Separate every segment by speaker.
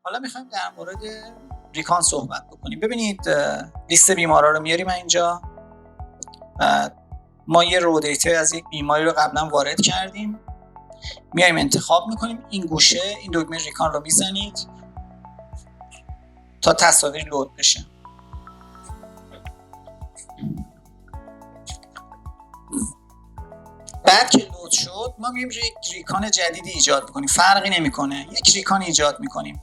Speaker 1: حالا میخوایم در مورد ریکان صحبت بکنیم. ببینید لیست بیمارا رو میاریم اینجا. ما یه رو دیتا از یک بیماری رو قبلا وارد کردیم، میایم انتخاب میکنیم. این گوشه این دکمه ریکان رو میزنید تا تصاویر لود بشه. بعد که لود شد ما میایم یک ریکان جدیدی ایجاد میکنیم. فرقی نمیکنه، یک ریکان ایجاد میکنیم.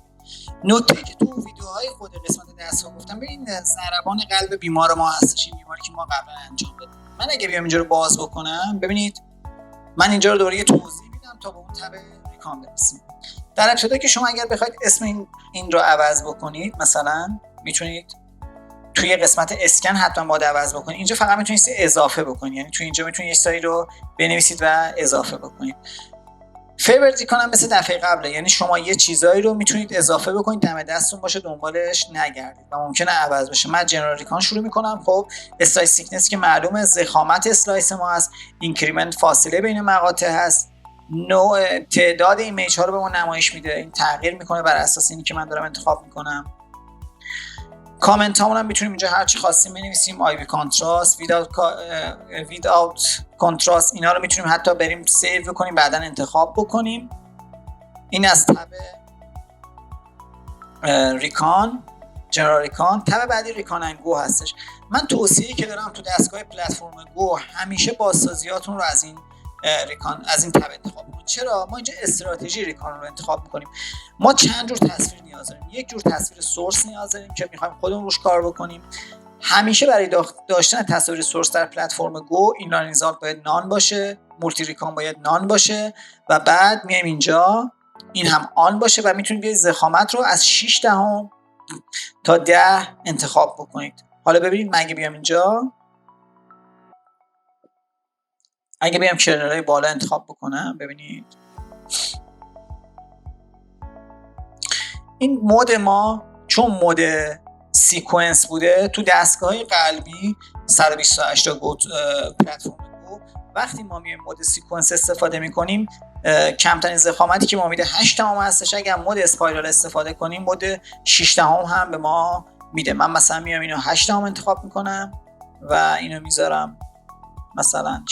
Speaker 1: نکته که تو ویدیوهای خود قسمت دستگاه گفتم، ببین ضربان قلب بیمار ما هستش، این بیماری که ما قبلا انجام دادیم. من اگه بیام اینجا رو باز بکنم، ببینید من اینجا رو دوباره یه توضیح میدم تا به اون تب ریکان برسیم. در ابتدا که شما اگر بخواید اسم این رو عوض بکنید، مثلا میتونید توی قسمت اسکن حتما باید عوض بکنید. اینجا فقط میتونید اضافه بکنید، یعنی توی اینجا میتونید یه چیزی رو بنویسید و اضافه بکنید. فیورت ریکان هم مثل دفعه قبله، یعنی شما یه چیزایی رو میتونید اضافه بکنید، دم دستتون باشه، دنبالش نگردید و ممکنه عوض بشه. من جنرال ریکان شروع میکنم. خب اسلایس سیکنس که معلومه، ضخامت اسلایس ما هست، اینکریمنت فاصله بین مقاطع هست، نوع تعداد ایمیج ها رو به ما نمایش میده، این تغییر میکنه بر اساس اینی که من دارم انتخاب میکنم. کامنت هامون هم میتونیم اینجا هر چی خواستیم بنویسیم، آی وی کانتراست، ویداوت کانتراست، اینا رو میتونیم حتی بریم سیو بکنیم بعدن انتخاب بکنیم. این از تب ریکان، جنرال ریکان. تب بعدی ریکان اند گو هستش. من توصیه‌ای که دارم تو دستگاه پلتفرم گو، همیشه بازسازیاتون رو از این ریکان، از این تب انتخاب کنید. چرا؟ ما اینجا استراتژی ریکان رو انتخاب میکنیم. ما چند جور تصویر نیاز داریم. یک جور تصویر سورس نیاز داریم که میخوایم خودمون روش کار بکنیم. همیشه برای داشتن تصویر سورس در پلتفرم گو، اینلاین ریزالت باید نان باشه، مولتی ریکان باید نان باشه و بعد میایم اینجا این هم آن باشه و میتونید بیاید ضخامت رو از 6 دهم تا 10 انتخاب بکنید. حالا ببینید من اگه بیام اینجا، اگه بیام کرنرهای بالا انتخاب بکنم، ببینید این مود ما چون مود سیکونس بوده تو دستگاه قلبی 128 تا پلتفرم گو، وقتی ما میایم مود سیکونس استفاده میکنیم کمترین ضخامتی که ما میده 8 دهم هستش. اگر مود اسپایرال استفاده کنیم مود 6 دهم هم به ما میده. من مثلا میام اینو 8 دهم انتخاب میکنم و اینو میذارم مثلا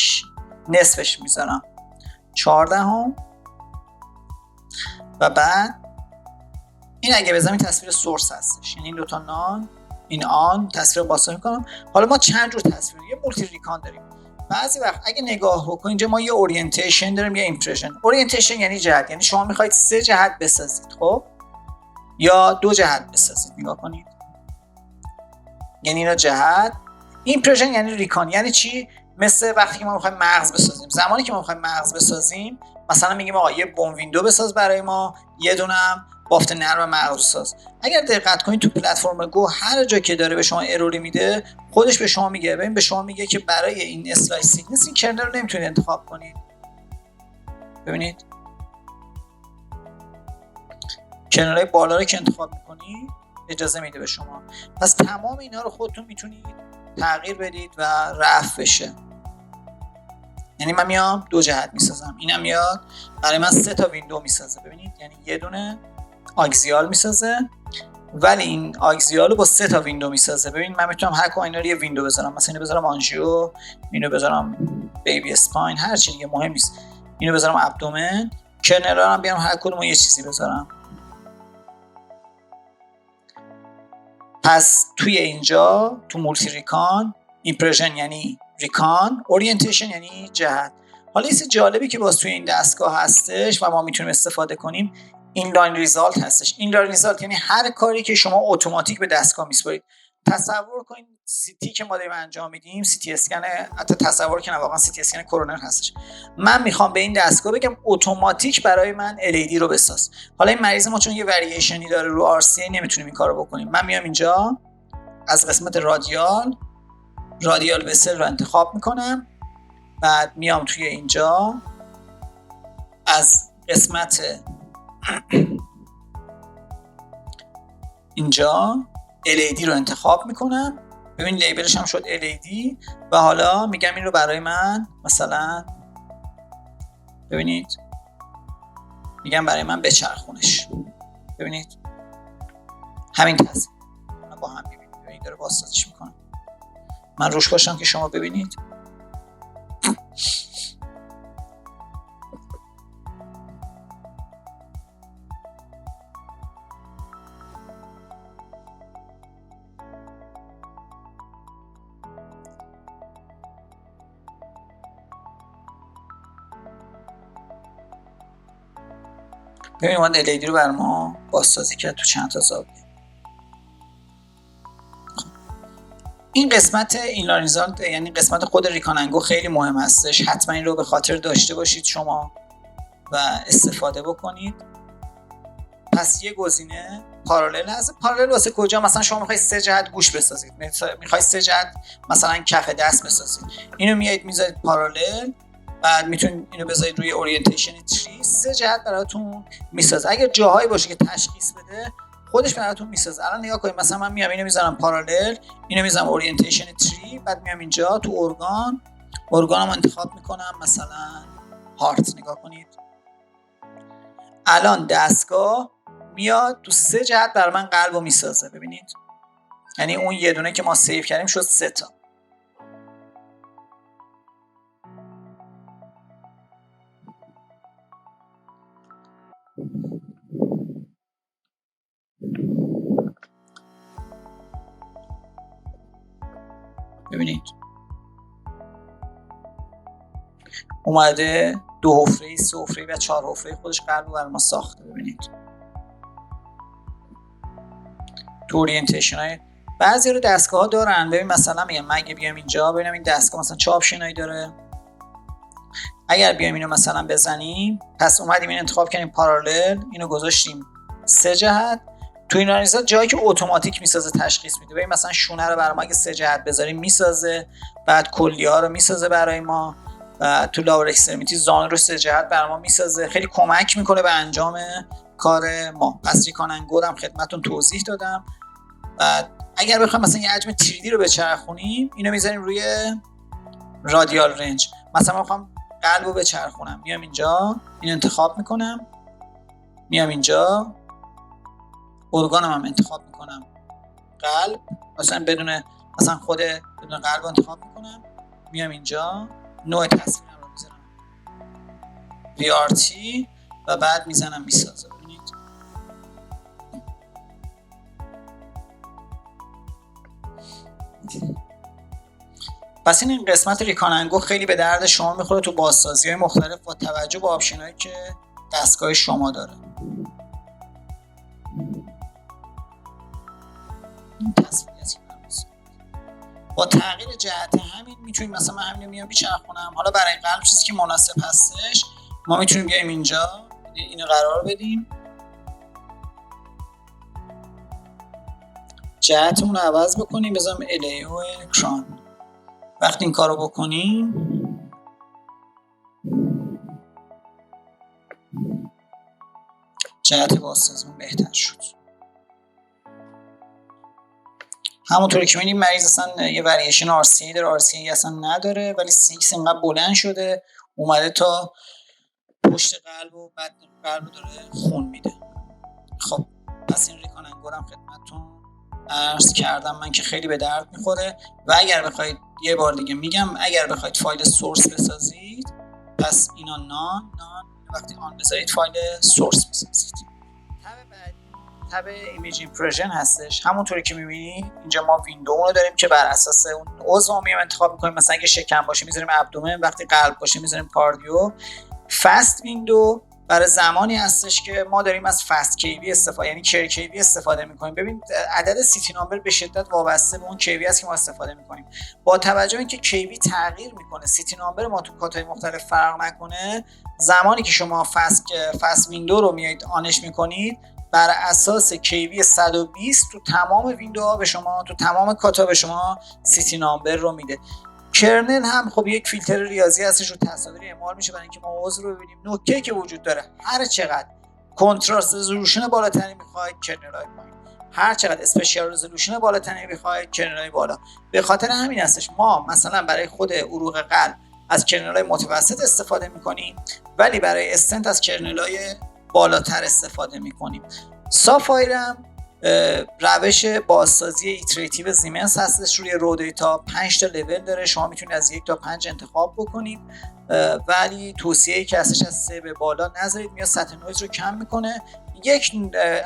Speaker 1: نصفش میذارم 4 دهم و بعد این اگه بزنم این تصویر سورس هستش، یعنی این دوتا نان، این آن، تصویر باز میکنم. حالا ما چند جور تصویر، یه مولتی ریکان داریم. بعضی وقت اگه نگاه بکنید اینجا ما یه اورینتیشن داریم، یه ایمپرشن. اورینتیشن یعنی جهت، یعنی شما میخواید 3 جهت بسازید، خب، یا 2 جهت بسازید. نگاه کنید، یعنی اینا جهت. ایمپرشن یعنی ریکان. یعنی چی؟ مثل وقتی که ما میخوایم مغز بسازیم. زمانی که ما میخوایم مغز بسازیم، مثلا میگیم آقا یه بون ویندو بساز برای ما، یه دونم بافت نرم مغز ساز. اگر دقت کنید تو پلتفرم گو هر جا که داره به شما اروری میده، خودش به شما میگه، ببین به شما میگه که برای این اسلایس سیکنس این کرنل رو نمیتونید انتخاب کنید. ببینید کرنل‌های بالا رو که انتخاب میکنید اجازه میده به شما. پس تمام اینا رو خودتون میتونید تغییر بدید و رفع بشه. یعنی من میام 2 جهت میسازم، اینم میاد برای من 3 تا ویندو میسازه. ببینید یعنی یه دونه آکسیال میسازه، ولی این آکسیال رو با 3 تا ویندو میسازه. ببین من میتونم هر کدوم اینا رو یه ویندو بذارم، مثلا اینو بذارم آنژیو، اینو بذارم بیبی اسپاین، هر چی دیگه مهم نیست. اینو بذارم ابدومن، کرنل هم بیارم هر کدوم یه چیزی بذارم. پس توی اینجا تو مولتی ریکان، ایمپرشن یعنی ریکان، اورینتیشن یعنی جهت. حالا یه جالبی که باز توی این دستگاه هستش و ما میتونیم استفاده کنیم، اینلاین ریزالت هستش. اینلاین ریزالت یعنی هر کاری که شما اتوماتیک به دستگاه میسپارید. تصور کنید سیتی که ما داریم انجام میدیم، سیتی اسکن، حتی تصور کنید واقعا سیتی اسکن کورونر هستش. من میخوام به این دستگاه بگم اتوماتیک برای من LED رو بساز. حالا این مریض ما چون یه ورییشنی داره رو RCA نمیتونیم این کارو بکنیم. من میام اینجا از قسمت رادیال وسل رو انتخاب میکنم، بعد میام توی اینجا از قسمت اینجا LED رو انتخاب میکنم. ببین لیبلش هم شد LED و حالا میگم این رو برای من مثلا ببینید میگم برای من بچرخونش. ببینید همین تصویر با هم می‌بینید. ببینید داره بازسازیش میکنه. من روش باشم که شما ببینید. ببینید من LED رو بر ما بازسازی کرد تو چند تا زاویه. این قسمت اینلاین ریزالت یعنی قسمت خود ریکاننگو خیلی مهم هستش. حتما این رو به خاطر داشته باشید شما و استفاده بکنید. پس یه گزینه پارالل هست. پارالل واسه کجا؟ مثلا شما میخواید 3 جهت گوش بسازید، میخواید 3 جهت مثلا کف دست بسازید، اینو میایید میذارید پارالل، بعد میتونید اینو بذارید روی اورینتیشن تری، 3 جهت براتون میسازه. اگر جاهایی باشه که تشخیص بده خودش براتون میسازه. الان نگاه کنید، مثلا من میام اینو میذارم پارالل، اینو میذارم اورینتیشن تری، بعد میام اینجا تو ارگانم انتخاب میکنم مثلا هارت. نگاه کنید الان دستگاه میاد تو 3 جهت برای من قلبو میسازه. ببینید یعنی اون یه دونه که ما سیو کردیم شد 3 تا. ببینید اومده 2 حفره 3 حفره و 4 حفره خودش قلب برای ما ساخته. ببینید تو اورینتیشن های بعضی رو دستگاه ها دارن. ببین مثلا میگم من اگه بیام اینجا ببینم این دستگاه مثلا چه آپشنایی داره. اگر بیام اینو مثلا بزنیم، پس اومدیم این انتخاب کردیم پارالل، اینو گذاشتیم 3 جهت. تو این آنالیزا جایی که اتوماتیک میسازه تشخیص میده. ببین مثلا شونه رو برای ما اگه 3 جهت بذاریم میسازه، بعد کلیه ها رو میسازه برای ما، و تو لاور اکستریمیتی زانو رو 3 جهت برای ما میسازه. خیلی کمک میکنه به انجام کار ما. پس ریکاننگو هم خدمتتون توضیح دادم. بعد اگر بخوایم مثلا یه حجم 3D رو بچرخونیم، اینو میذاریم روی رادیال رنج. مثلا من میخوام قلبو بچرخونم، میام اینجا این انتخاب میکنم، میام اینجا ارگانم هم انتخاب میکنم قلب، مثلا بدون مثلا خود بدون قلب انتخاب میکنم، میام اینجا نوع تصویرم رو میذارم VRT و بعد میزنم میسازه. ببینید پس این قسمت ریکاننگو خیلی به درد شما میخوره تو بازسازی‌های مختلف با توجه به آپشنایی که دستگاه شما داره. این تصویری از این با تغییر جهت همین میتونیم مثلا من همین میام بیچرخونم. حالا برای قلب چیزی که مناسب هستش ما میتونیم بیایم اینجا اینو قرار بدیم، جهتمون رو عوض بکنیم، بذارم LAO کران. وقتی این کارو بکنیم جهت بازسازیمون بهتر شد. همونطوری که می‌بینید مریض اصلا یه وریشن RCA داره، RCA اصلا نداره، ولی CX اینقدر بلند شده اومده تا پشت قلب و بعد قلب داره خون میده. خب پس این ریکاننگو رو هم خدمتتون عرض کردم من که خیلی به درد میخوره. و اگر بخواید یه بار دیگه میگم، اگر بخواید فایل سورس بسازید، پس اینا نان وقتی آن بذارید فایل سورس بسازید. تب ایمیج ایمپرشن هستش. همونطوری که میبینید اینجا ما ویندو رو داریم که بر اساس اون عضو میام انتخاب میکنیم. مثلا اگه شکم باشه میذاریم ابدومن، وقتی قلب باشه میذاریم کاردیو. فست ویندو برای زمانی هستش که ما داریم از فست کیوی استفاده، یعنی کر کیوی استفاده میکنیم. ببین عدد سیتی نامبر به شدت وابسته به اون کیوی است که ما استفاده میکنیم. با توجه به اینکه کیوی تغییر میکنه، سیتی نامبر ما تو کات‌های مختلف فرق نکنه، زمانی که شما فست ویندو رو میایید آنش میکنید، بر اساس کیوی 120 تو تمام ویندوها به شما، تو تمام کاتا به شما سیتی نامبر رو میده. کرنل هم خب یک فیلتر ریاضی هستش رو تصاویر اعمال میشه برای اینکه ما عضو رو ببینیم. نکته‌ای که وجود داره، هر چقدر کنتراست رزولوشن بالاتری میخواید کرنل‌های پایین، هر چقدر اسپشیال رزولوشن بالاتری میخواید کرنل‌های بالا. به خاطر همین هستش ما مثلا برای خود عروق قلب از کرنل‌های متوسط استفاده میکنیم، ولی برای استنت از کرنل‌های بالاتر استفاده میکنیم. سافایر هم روش بازسازی ایتریتیو زیمنس هستش روی رو دیتا. 5 تا لول داره، شما میتونید از 1 تا 5 انتخاب بکنید، ولی توصیه‌ای که هستش از 3 به بالا نذارید، میاد سطح نویز رو کم میکنه. یک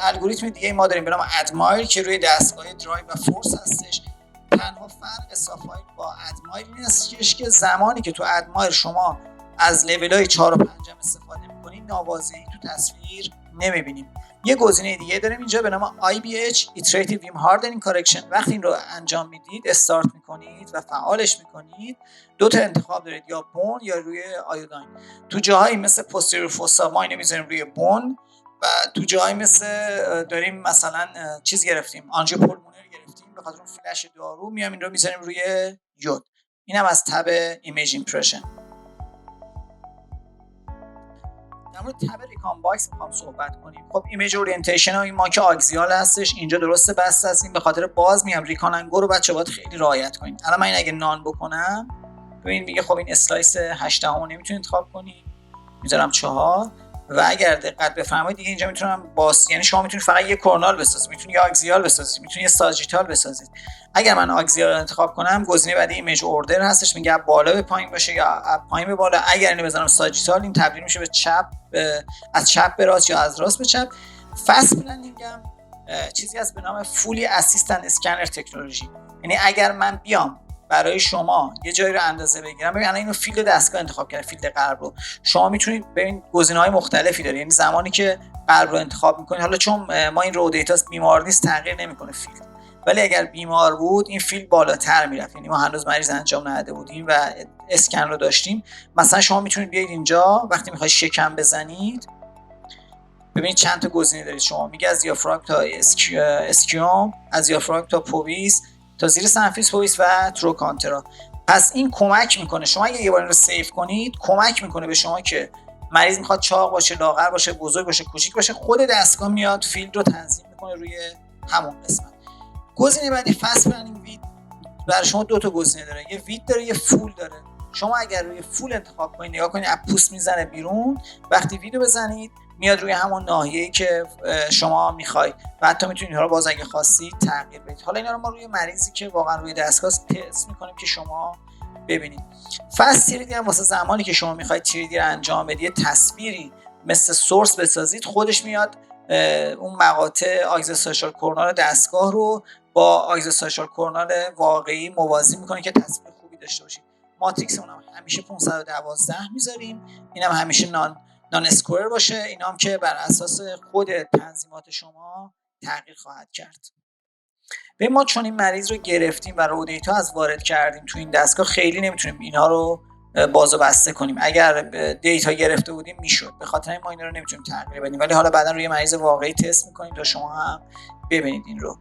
Speaker 1: الگوریتم دیگه ما داریم به نام ادمایر که روی دستگاه درایو و فورس هستش. تنها فرق سافایل با ادمایر این است که زمانی که تو ادمایر شما از لول‌های 4 و 5 استفاده می‌کنید، ناواضعی تو تصویر نمی‌بینیم. یه گزینه دیگه داریم اینجا به نام IBH Iterative Beam Hardening Correction. وقتی این رو انجام میدید، استارت میکنید و فعالش میکنید، 2 تا انتخاب دارید، یا بون یا روی آیوداین. تو جاهایی مثل پوستیریور فوسا ما اینو میذاریم روی بون، و تو جاهایی مثل داریم مثلا چیز گرفتیم، آنژیوپولمونر گرفتیم، به خاطر اون فلش دارو میام این رو میذاریم روی یود. اینم از تب ایمیج ایمپرشن. در مورد تب ریکام باکس میخوام صحبت کنیم. خب ایمیج اورینتیشن ما که آگزیال هستش، اینجا درسته بسته است، این به خاطر باز میام ریکاننگو رو بچه‌ها باید خیلی رعایت کنید. الان من این اگه نان بکنم، ببین میگه خب این اسلایس 8 ام نمیتونید انتخاب کنید، میذارم 4. و اگر دقت بفرمایید دیگه اینجا میتونم باز، یعنی شما میتونید فقط یه کورنال بسازید، میتونید یه آگزیال بسازید، میتونید یه ساجیتال بسازید. اگر من آگزیال رو انتخاب کنم، گزینه بعدی ایمیج اوردر هستش، میگه از بالا به پایین باشه یا از پایین به بالا. اگر اینو بزنم ساجیتال، این تبدیل میشه به چپ، از چپ به راست یا از راست به چپ. فست پلنینگ هم چیزی هست به نام فولی اسیستنت اسکنر تکنولوژی. یعنی اگر من بیام برای شما یه جایی رو اندازه بگیرم، ببین الان اینو فیلد دستگاه انتخاب کردم، فیلد قلب رو. شما میتونید ببین گزینه‌های مختلفی داره، یعنی زمانی که قلب رو انتخاب میکنید، حالا چون ما این رو دیتا بیمار نیست تغییر نمیکنه فیلد، ولی اگر بیمار بود این فیلد بالاتر میرفت، یعنی ما هنوز مریض انجام نداده بودیم و اسکن رو داشتیم. مثلا شما میتونید بیاید اینجا وقتی میخواید شکم بزنید، ببینید چند تا گزینه دارید. شما میگه از دیافراگم تا اسکیوم، از دیافراگم تا پویس، تا زیر سنفیس پویس و تروکانترا. پس این کمک میکنه شما اگه یه بار این رو سیو کنید، کمک میکنه به شما که مریض میخواد چاق باشه، لاغر باشه، بزرگ باشه، کوچیک باشه، خود دستگاه میاد فیلد رو تنظیم میکنه روی همون قسمت. گزینه بعدی فست پلنینگ وید، برای شما 2 تا گزینه داره، یه وید داره یه فول داره. شما اگر روی فول انتخاب کنید، نگاه کنید از پوست میزنه بیرون، وقتی ویدو بزنید میاد روی همون ناحیه‌ای که شما میخواید و حتی میتونید اینا رو باز اگه خواستید تغییر بدید. حالا اینا رو ما روی مریضی که واقعا روی دستگاه تست میکنیم که شما ببینید. فست 3D هم واسه زمانی که شما میخواید 3D رو انجام بدید، تصویری مثل سورس بسازید، خودش میاد اون مقاطع اگزوسوشال کورنال دستگاه رو با اگزوسوشال کورنال واقعی موازی میکنه که تصویر خوبی داشته باشید. ماتریکس اونم همیشه 512 میذاریم، اینم همیشه نان اسکوئر باشه. اینا هم که بر اساس خود تنظیمات شما تغییر خواهد کرد. به ما چون این مریض رو گرفتیم و رو دیتا از وارد کردیم تو این دستگاه، خیلی نمیتونیم اینها رو باز و بسته کنیم. اگر دیتا گرفته بودیم میشد، به خاطر این ما اینا رو نمیتونیم تغییر بدیم، ولی حالا بعدا روی مریض واقعی تست میکنیم تا شما هم ببینید این رو.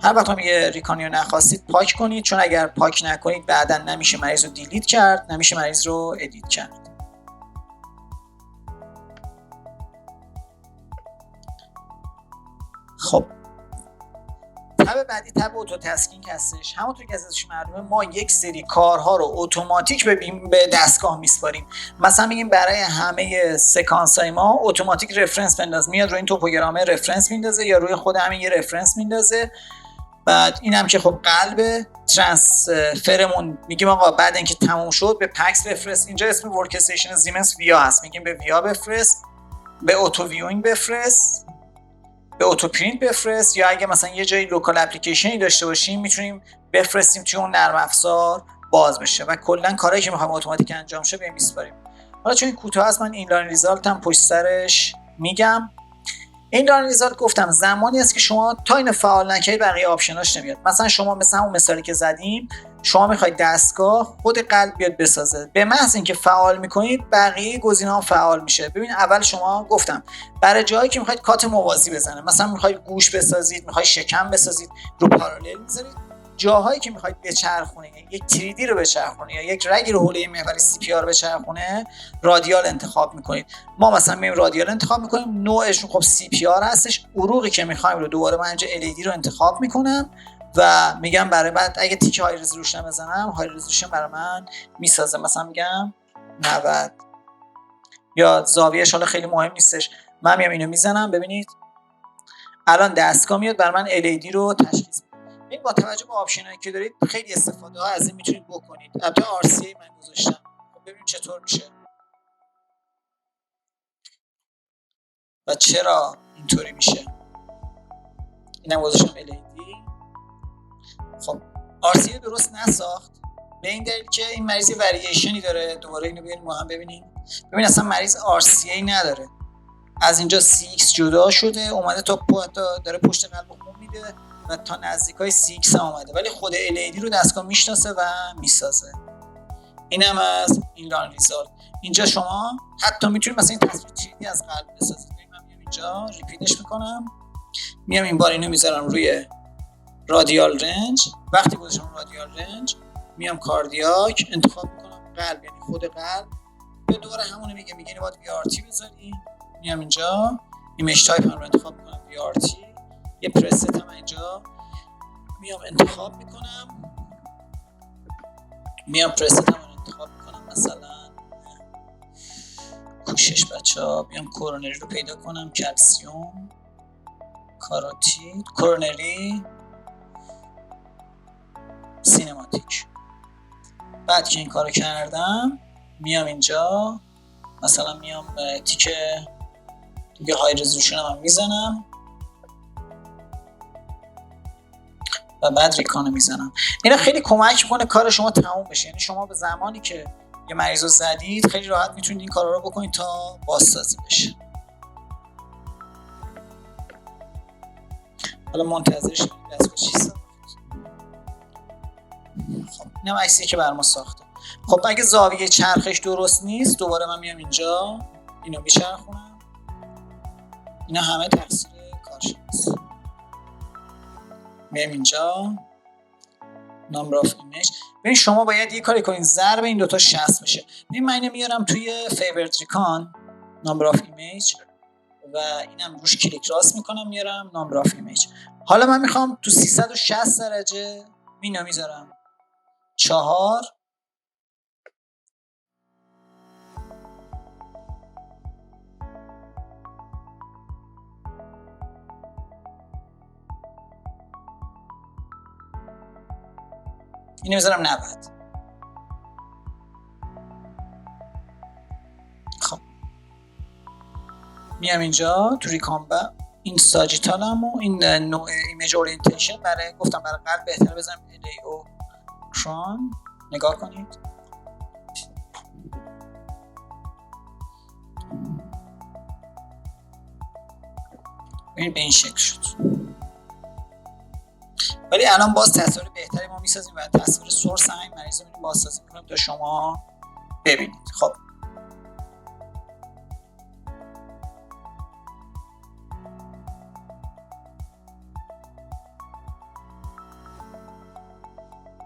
Speaker 1: هر وقت هم یه ریکانی رو نخواستید پاک کنید، چون اگر پاک نکنید بعدا نمیشه مریض رو دیلیت کرد، نمیشه مریض رو ادیت کرد. خب تب بعدی تب اتو تسکینگ هستش. همونطور که ازش معلومه ما یک سری کارها رو اتوماتیک به دستگاه میسپاریم. مثلا میگیم برای همه سکانس های ما اتوماتیک رفرنس بنداز، میاد روی این توپوگرامه رفرنس میندازه یا روی خود همین یه رفرنس میندازه. بعد اینم که خب قلب ترانسفرمون میگیم آقا بعد اینکه تموم شد به پکس بفرست. اینجا اسم ورک استیشن زیمنس ویا هست، میگیم به ویا بفرست، به اتو ویوینگ بفرست، به اتو پرینت بفرست، یا اگه مثلا یه جایی لوکال اپلیکیشنی داشته باشیم میتونیم بفرستیم توی اون نرم افزار باز بشه و کلا کارهایی که میخوایم اتوماتیک انجام شه بهم میسپاریم. حالا چون این کوتاه است من این لاین ریزالت هم پشت سرش میگم. این لاین ریزالت گفتم زمانی است که شما تا اینو فعال نکنید بقیه آپشناش نمیاد. مثلا شما مثلا اون مثالی که زدیم، شما میخواید دستگاه خود قلب بیاد بسازه، به محض اینکه فعال میکنید بقیه گزینه‌ها فعال میشه. ببین اول شما گفتم برای جایی که میخواید کات موازی بزنه، مثلا میخواید گوش بسازید، میخواید شکم بسازید، رو پارالل میذارید. جاهایی که میخواید بچرخونه، یک 3D رو بچرخونه یا یک رگی رو حوله محور CPR بچرخونه، رادیال انتخاب میکنید. ما مثلا میایم رادیال انتخاب میکنیم، نوعش خب CPR هستش. عروقی که میخوایم رو دوباره من اینجا LED رو انتخاب میکنم و میگم برای بعد اگه تیک های رزولوشن بزنم، های رزولوشن برای من میسازه. مثلا میگم 90 یا زاویهش حالا خیلی مهم نیستش، من میام اینو میزنم. ببینید الان دستگاه میاد بر من LED رو تشخیص میده. این با توجه به آپشنایی که دارید خیلی استفاده ها از این میتونید بکنید. البته RCA من گذاشتم. خب ببینیم چطور میشه و چرا اینطوری میشه. اینم گذاشتم LED. خب RCA درست نساخت به این دلیل که این مریض ورییشنی داره. دوباره اینو بیاریم ما هم ببینیم. ببین اصلا مریض RCA نداره. از اینجا CX جدا شده اومده تا داره پشت قلب خون میده و تا نزدیکای CX هم اومده، ولی خود LED رو دستگاه میشناسه و میسازه. اینم از این لان ریزالت. اینجا شما حتی میتونید مثلا این تصویر تریدی از قلب بسازید. من میام اینجا ریپیتش میکنم، میام این بار اینو میذارم روی رادیال رنج. وقتی گذاشتم رادیال رنج میام کاردیاک انتخاب میکنم، قلب یعنی خود قلب. به دوباره همونه میگه باید VRT بذاری. میام اینجا ایمیج تایپ هم رو انتخاب میکنم VRT. یه پرست هم اینجا میام انتخاب میکنم، مثلا کوشش بچه‌ها. میام کورونری رو پیدا کنم، کلسیوم، کاروتید، کورونری، سینماتیک. بعد که این کارو کردم میام اینجا مثلا میام تیک دیگه های رزولوشن هم میزنم و بعد ریکانو میزنم. اینا خیلی کمک میکنه کار شما تموم بشه. یعنی شما به زمانی که یه مریض رو زدید خیلی راحت میتونید این کارا رو بکنید تا بازسازی بشه. حالا منتظرش دستگاه چی ساخت. خب اینم عکسی که بر ما ساخته. خب اگه زاویه چرخش درست نیست دوباره من میام اینجا اینو میچرخونم. اینا همه تقصیر کارشناس. میام اینجا نمبر آف ایمیج. ببین شما باید یه کاری کنید ضرب این دوتا 60 بشه. ببین من اینو میارم توی فیورت ریکان نمبر آف ایمیج و اینم روش کلیک راست میکنم میارم نمبر آف ایمیج. حالا من میخوام تو 360 درجه اینو میذارم 4. اینو میذارم 90. خب میام اینجا تو ریکامبا این ساجیتالم و این نوع ایمیج اورینتیشن برای قلب بهتره بزنم LAO کرون. نگاه کنید ببین به این شکل شد. ولی الان باز تصویر بهتری ما میسازیم و تصویر سورس همین مریض رو بازسازی میکنیم تا شما ببینید. خب